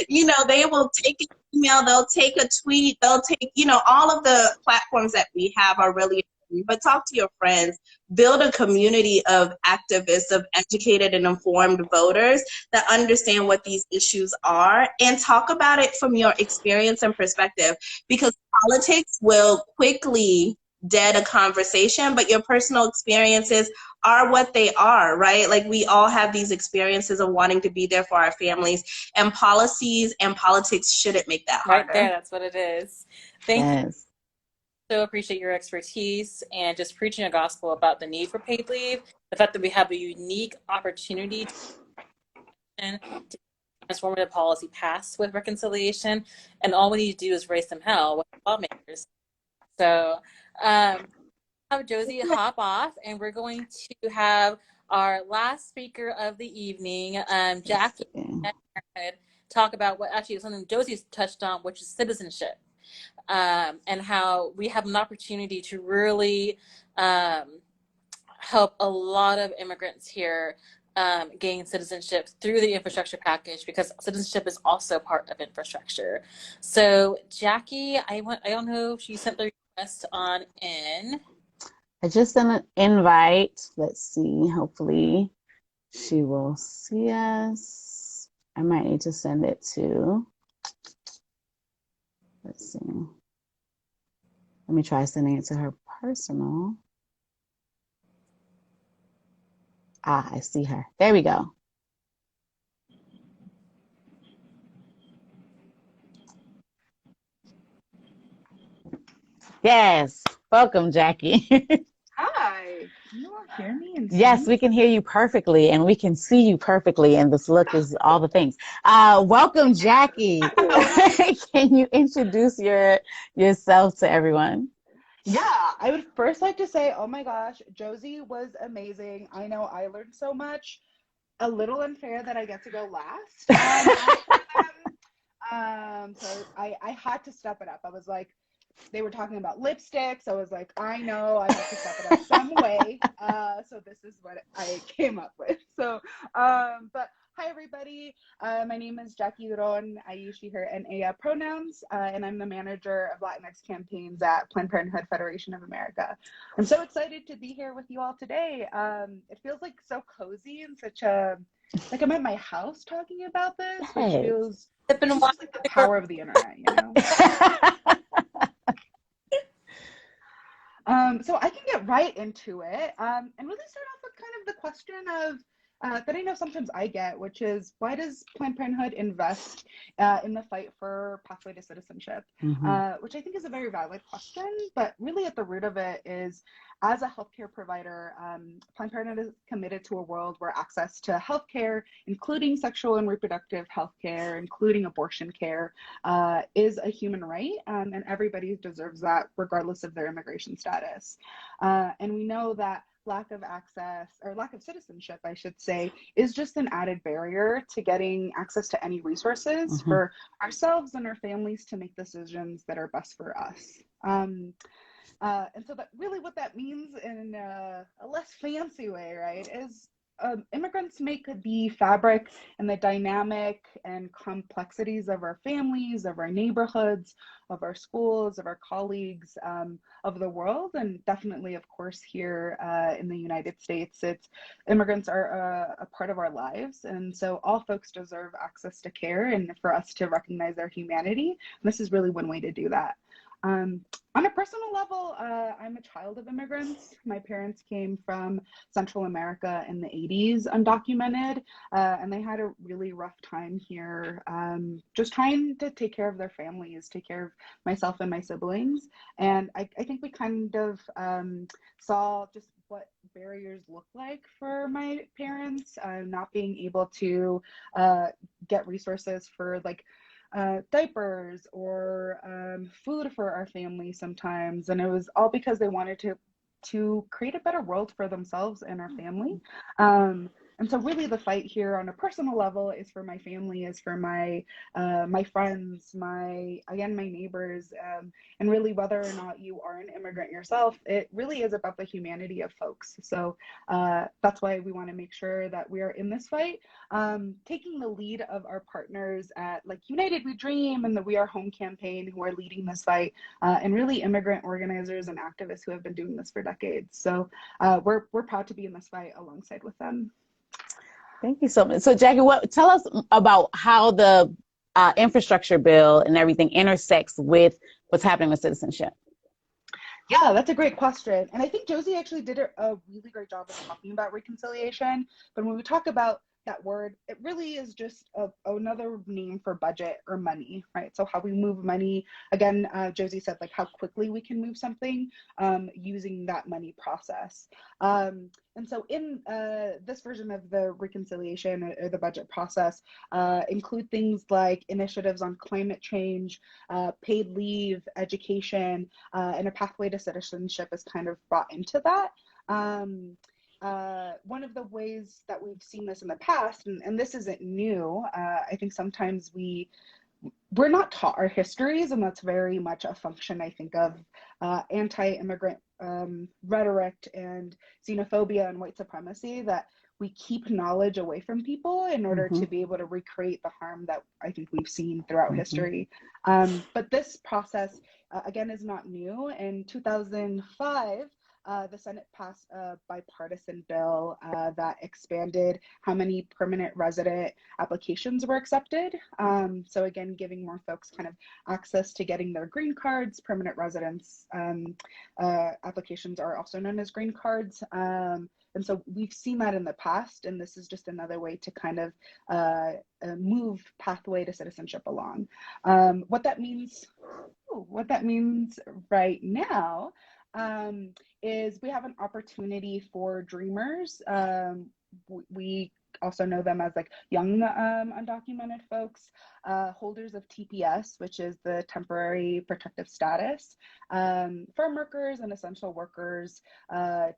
You know, they will take an email. They'll take a tweet. They'll take, you know, all of the platforms that we have are really important. But talk to your friends. Build a community of activists, of educated and informed voters that understand what these issues are, and talk about it from your experience and perspective, because politics will quickly dead a conversation, but your personal experiences are what they are, right? Like, we all have these experiences of wanting to be there for our families, and policies and politics shouldn't make that harder. Right there, that's what it is. Thank you. So appreciate your expertise and just preaching a gospel about the need for paid leave, the fact that we have a unique opportunity to transformative policy pass with reconciliation, and all we need to do is raise some hell with lawmakers. So have Josie hop off, and we're going to have our last speaker of the evening, Jackie, talk about what actually is something Josie's touched on, which is citizenship. And how we have an opportunity to really help a lot of immigrants here gain citizenship through the infrastructure package, because citizenship is also part of infrastructure. So Jackie, I don't know if you sent the guest on in. I just sent an invite. Let's see. Hopefully she will see us. I might need to send it to, let's see. Let me try sending it to her personal. Ah, I see her. There we go. Yes. Welcome, Jackie. Hi. Can you all hear me and see Yes, me? we can hear you perfectly and we can see you perfectly. And this look is all the things. Welcome, Jackie. Can you introduce yourself to everyone? Yeah, I would first like to say, oh my gosh, Josie was amazing. I know I learned so much. A little unfair that I get to go last after them. So I had to step it up. I was like, they were talking about lipsticks. I was like, I know I have to step it up some way. So this is what I came up with. So, but hi everybody. My name is Jackie Ron. I use she, her, and ella pronouns, and I'm the manager of Latinx campaigns at Planned Parenthood Federation of America. I'm so excited to be here with you all today. It feels like so cozy and such a, like I'm at my house talking about this, which feels just like the power of the internet, you know? So I can get right into it and really start off with kind of the question of that I know sometimes I get, which is why does Planned Parenthood invest in the fight for pathway to citizenship? Which I think is a very valid question, but really at the root of it is, as a healthcare provider, Planned Parenthood is committed to a world where access to healthcare, including sexual and reproductive healthcare, including abortion care, is a human right, and everybody deserves that regardless of their immigration status. And we know that lack of access, or lack of citizenship, I should say, is just an added barrier to getting access to any resources for ourselves and our families to make decisions that are best for us. And so that really what that means in a less fancy way, right, is immigrants make the fabric and the dynamic and complexities of our families, of our neighborhoods, of our schools, of our colleagues, of the world, and definitely, of course, here in the United States. Immigrants are a part of our lives, and so all folks deserve access to care, and for us to recognize their humanity. This is really one way to do that. On a personal level, I'm a child of immigrants. My parents came from Central America in the 80s, undocumented, and they had a really rough time here, just trying to take care of their families, take care of myself and my siblings. And I think we kind of saw just what barriers look like for my parents, not being able to get resources for like diapers or food for our family sometimes, and it was all because they wanted to create a better world for themselves and our family. And so really the fight here on a personal level is for my family, is for my my friends, my neighbors, and really whether or not you are an immigrant yourself, it really is about the humanity of folks. So that's why we want to make sure that we are in this fight, taking the lead of our partners at like United We Dream and the We Are Home campaign, who are leading this fight, and really immigrant organizers and activists who have been doing this for decades. So we're proud to be in this fight alongside with them. Thank you so much. So Jackie, tell us about how the infrastructure bill and everything intersects with what's happening with citizenship. Yeah, that's a great question. And I think Josie actually did a really great job of talking about reconciliation. But when we talk about that word, it really is just another name for budget or money, right? So how we move money, again, Josie said like how quickly we can move something using that money process. And so in this version of the reconciliation or the budget process include things like initiatives on climate change, paid leave, education, and a pathway to citizenship is kind of brought into that. One of the ways that we've seen this in the past, and this isn't new, I think sometimes we we're not taught our histories, and that's very much a function, I think, of anti-immigrant rhetoric and xenophobia and white supremacy, that we keep knowledge away from people in order to be able to recreate the harm that I think we've seen throughout history. But this process, again, is not new. In 2005, the Senate passed a bipartisan bill that expanded how many permanent resident applications were accepted. So again, giving more folks kind of access to getting their green cards. Permanent residence applications are also known as green cards. And so we've seen that in the past, and this is just another way to kind of move pathway to citizenship along. What that means right now is we have an opportunity for dreamers. We also know them as like young undocumented folks, holders of TPS, which is the temporary protective status, farm workers and essential workers,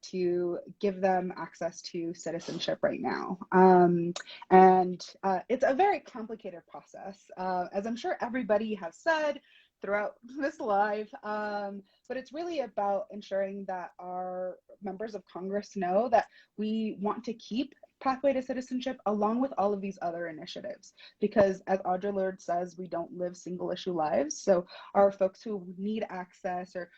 to give them access to citizenship right now. And it's a very complicated process, as I'm sure everybody has said throughout this live, but it's really about ensuring that our members of Congress know that we want to keep pathway to citizenship along with all of these other initiatives, because as Audre Lorde says, we don't live single issue lives. So our folks who need access or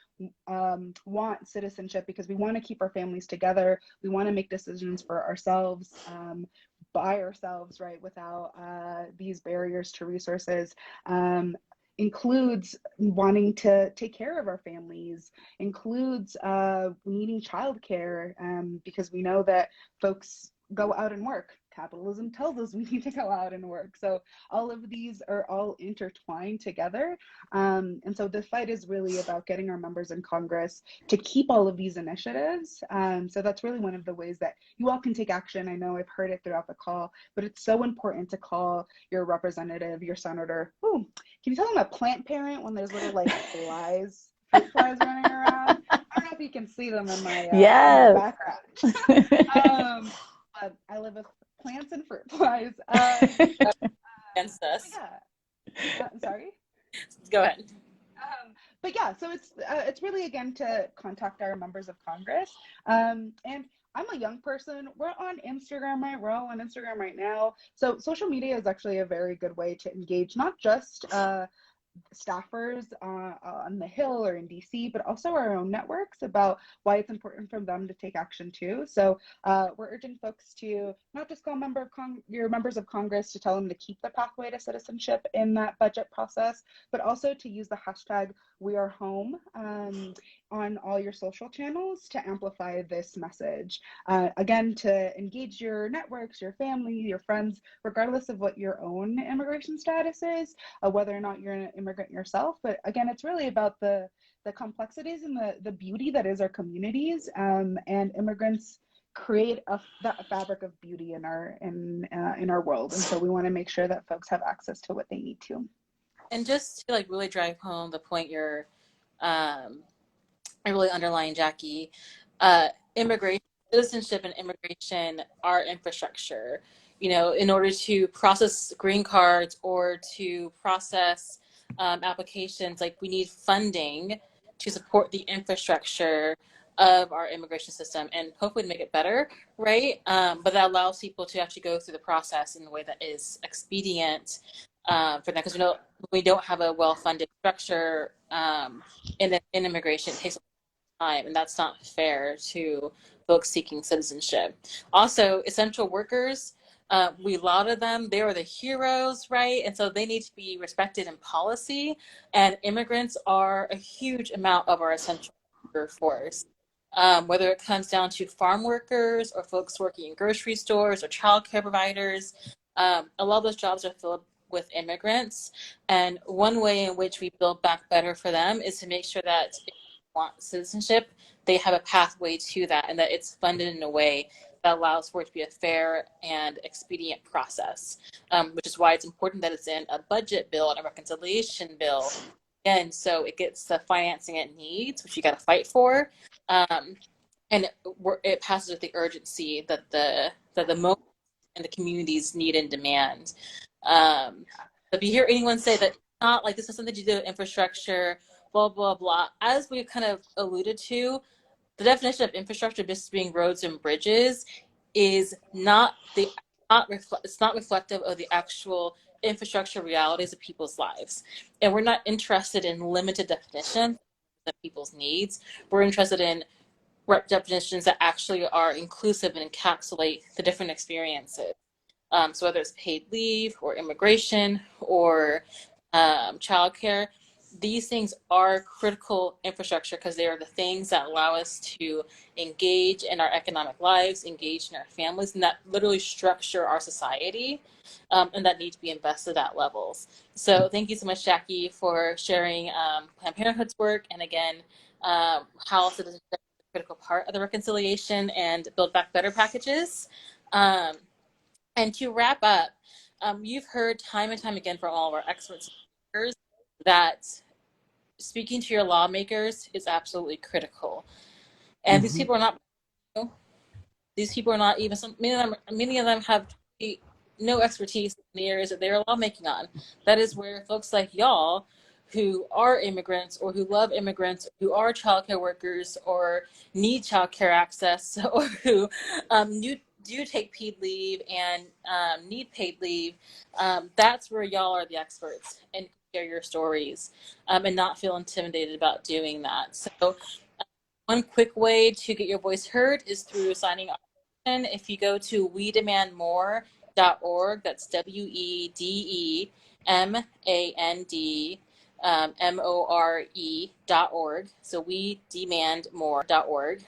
want citizenship because we want to keep our families together, we want to make decisions for ourselves, by ourselves, right, without these barriers to resources, includes wanting to take care of our families, includes needing childcare, because we know that folks go out and work. Capitalism tells us we need to go out and work. So all of these are all intertwined together. And so the fight is really about getting our members in Congress to keep all of these initiatives. So that's really one of the ways that you all can take action. I know I've heard it throughout the call, but it's so important to call your representative, your senator. Ooh, can you tell them a plant parent when there's little like flies, fruit flies running around? I don't know if you can see them in my, in my background. I live with plants and fruit flies. Against us. I'm sorry? Go ahead. But yeah, so it's really, again, to contact our members of Congress. And I'm a young person. We're on Instagram, right? We're all on Instagram right now. So social media is actually a very good way to engage, not just staffers on the Hill or in DC, but also our own networks about why it's important for them to take action too. So we're urging folks to not just call your members of Congress to tell them to keep the pathway to citizenship in that budget process, but also to use the hashtag #WeAreHome on all your social channels to amplify this message. Again, to engage your networks, your family, your friends, regardless of what your own immigration status is, whether or not you're an immigrant yourself. But again, it's really about the complexities and the beauty that is our communities, and immigrants create that fabric of beauty in our world. And so we want to make sure that folks have access to what they need to. And just to like really drive home the point you're really underlying, Jackie, immigration, citizenship and immigration are infrastructure. You know, in order to process green cards or to process applications, like we need funding to support the infrastructure of our immigration system and hopefully to make it better, right? But that allows people to actually go through the process in a way that is expedient for them, because we don't have a well-funded structure in immigration. It takes time, and that's not fair to folks seeking citizenship. Also, essential workers, we lauded them. They were the heroes, right? And so they need to be respected in policy. And immigrants are a huge amount of our essential worker force. Whether it comes down to farm workers or folks working in grocery stores or childcare providers, a lot of those jobs are filled with immigrants. And one way in which we build back better for them is to make sure that if they want citizenship, they have a pathway to that, and that it's funded in a way that allows for it to be a fair and expedient process, which is why it's important that it's in a budget bill and a reconciliation bill. And so it gets the financing it needs, which you got to fight for. And it passes with the urgency that the moment and the communities need and demand. If you hear anyone say that not like this is something to do with infrastructure, blah, blah, blah, as we've kind of alluded to, the definition of infrastructure just being roads and bridges is it's not reflective of the actual infrastructure realities of people's lives. And we're not interested in limited definitions of people's needs. We're interested in definitions that actually are inclusive and encapsulate the different experiences. So whether it's paid leave or immigration or childcare, these things are critical infrastructure because they are the things that allow us to engage in our economic lives, engage in our families, and that literally structure our society, and that need to be invested at levels. So thank you so much, Jackie, for sharing Planned Parenthood's work, and again, how citizenship is a critical part of the reconciliation and Build Back Better packages. And to wrap up, you've heard time and time again from all of our experts that speaking to your lawmakers is absolutely critical. And these people are not, these people are not even, many of them have no expertise in the areas that they're lawmaking on. That is where folks like y'all, who are immigrants or who love immigrants, who are childcare workers or need childcare access, or who do take paid leave and need paid leave, that's where y'all are the experts and share your stories and not feel intimidated about doing that. So one quick way to get your voice heard is through signing up. If you go to wedemandmore.org, that's WEDEMAND so wedemandmore.org.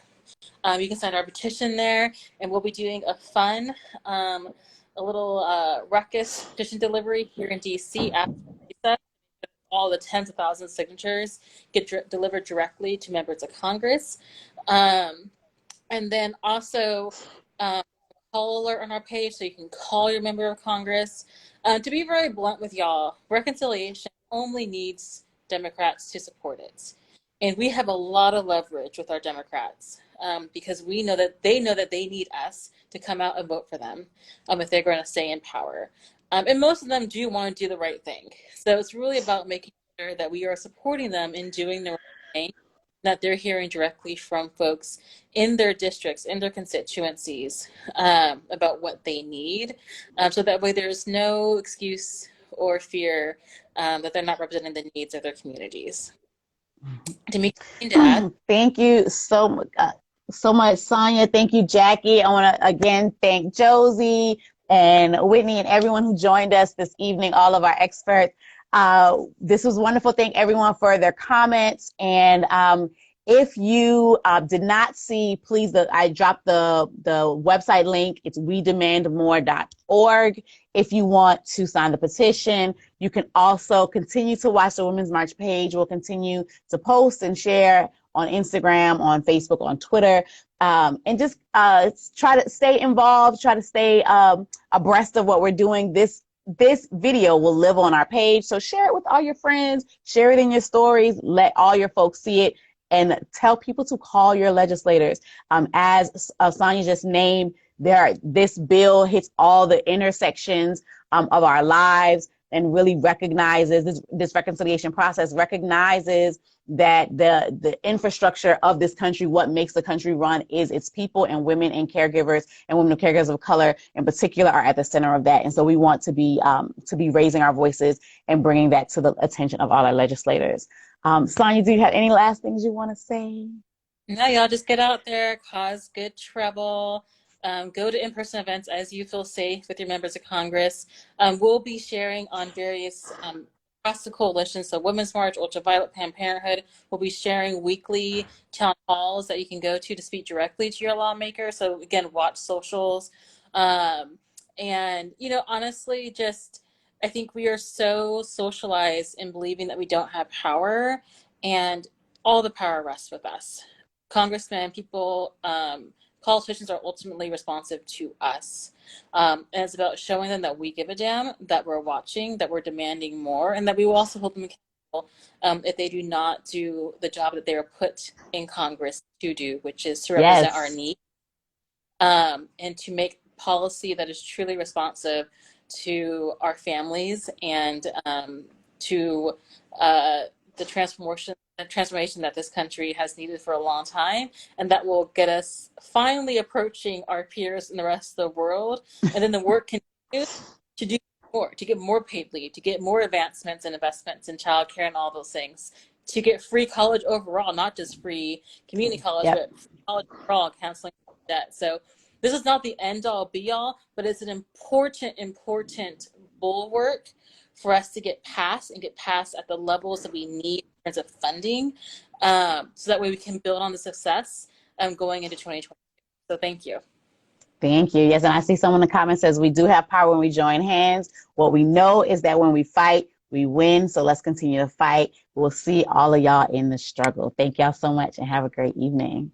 You can sign our petition there, and we'll be doing a fun, a little ruckus petition delivery here in DC after all the tens of thousands of signatures get delivered directly to members of Congress. And then also call alert on our page, so you can call your member of Congress. To be very blunt with y'all, reconciliation only needs Democrats to support it. And we have a lot of leverage with our Democrats because we know that they need us to come out and vote for them if they're going to stay in power. And most of them do want to do the right thing. So it's really about making sure that we are supporting them in doing the right thing, that they're hearing directly from folks in their districts, in their constituencies, about what they need. So that way there's no excuse or fear that they're not representing the needs of their communities. Tamika, to add? Thank you so much, Sonia. Thank you, Jackie. I want to again thank Josie and Whitney and everyone who joined us this evening, all of our experts. This was wonderful. Thank everyone for their comments. And if you did not see, please, I dropped the website link. It's wedemandmore.org. If you want to sign the petition, you can also continue to watch the Women's March page. We'll continue to post and share on Instagram, on Facebook, on Twitter, and just try to stay involved, try to stay abreast of what we're doing. This video will live on our page, so share it with all your friends, share it in your stories, let all your folks see it, and tell people to call your legislators. As Sonia just named, this bill hits all the intersections of our lives and really recognizes, this reconciliation process recognizes that the infrastructure of this country, what makes the country run, is its people, and women and caregivers and women and caregivers of color in particular are at the center of that. And so we want to be raising our voices and bringing that to the attention of all our legislators. Sonia, do you have any last things you want to say? No, y'all just get out there, cause good trouble. Go to in-person events as you feel safe with your members of Congress. We'll be sharing on various across the coalition, so Women's March, Ultraviolet, Planned Parenthood. We'll be sharing weekly town halls that you can go to speak directly to your lawmaker. So again, watch socials. And, honestly, I think we are so socialized in believing that we don't have power, and all the power rests with us. Congressmen, people, politicians are ultimately responsive to us. And it's about showing them that we give a damn, that we're watching, that we're demanding more, and that we will also hold them accountable if they do not do the job that they were put in Congress to do, which is to represent our needs, and to make policy that is truly responsive to our families and to the transformation that this country has needed for a long time, and that will get us finally approaching our peers in the rest of the world. And then the work continues to do more, to get more paid leave, to get more advancements and investments in childcare and all those things, to get free college overall, not just free community college, Yep. but free college overall, canceling debt. So this is not the end all be all, but it's an important bulwark for us to get past at the levels that we need in terms of funding, so that way we can build on the success going into 2020. So thank you. Thank you. Yes, and I see someone in the comments says we do have power when we join hands. What we know is that when we fight, we win. So let's continue to fight. We'll see all of y'all in the struggle. Thank y'all so much and have a great evening.